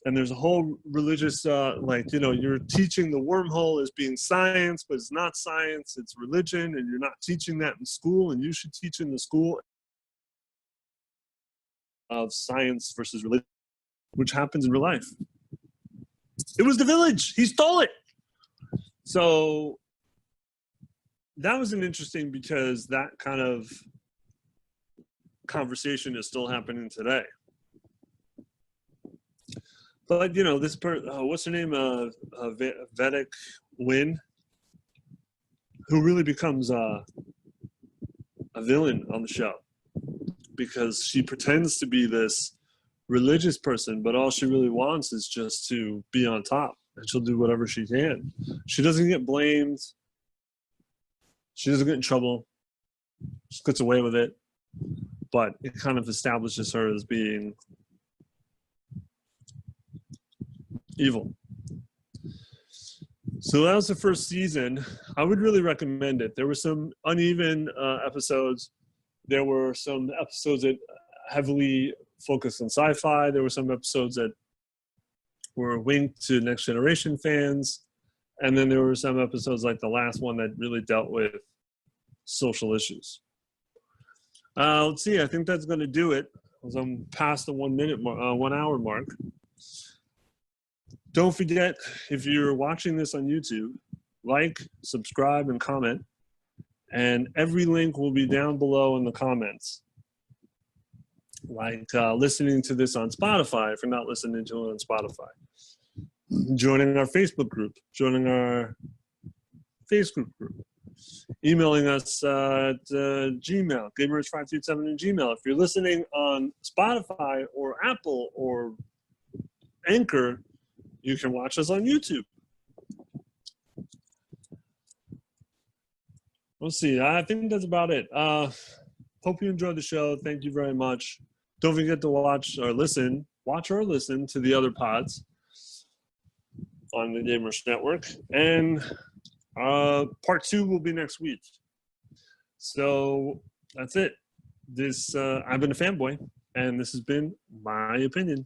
and there's a whole religious, you're teaching the wormhole as being science, but it's not science, it's religion, and you're not teaching that in school, and you should teach in the school of science versus religion, which happens in real life. It was the village. He stole it. So that was an interesting, because that kind of conversation is still happening today. But, this what's her name? Vedic Wynn, who really becomes a villain on the show, because she pretends to be this religious person, but all she really wants is just to be on top, and she'll do whatever she can. She doesn't get blamed. She doesn't get in trouble. She gets away with it, but it kind of establishes her as being evil. So that was the first season. I would really recommend it. There were some uneven episodes. There were some episodes that heavily focused on sci-fi. There were some episodes that were winked to Next Generation fans. And then there were some episodes like the last one that really dealt with social issues. Let's see, I think that's going to do it. As I'm past the 1 hour mark. Don't forget, if you're watching this on YouTube, like, subscribe, and comment. And every link will be down below in the comments. Like listening to this on Spotify, if you're not listening to it on Spotify. Joining our Facebook group, joining our Facebook group. Emailing us at Gmail, gamers527 at Gmail. If you're listening on Spotify or Apple or Anchor, you can watch us on YouTube. We'll see. I think that's about it. Hope you enjoyed the show. Thank you very much. Don't forget to watch or listen to the other pods on the Gamers Network. And part 2 will be next week. So that's it. I've been a fanboy, and this has been my opinion.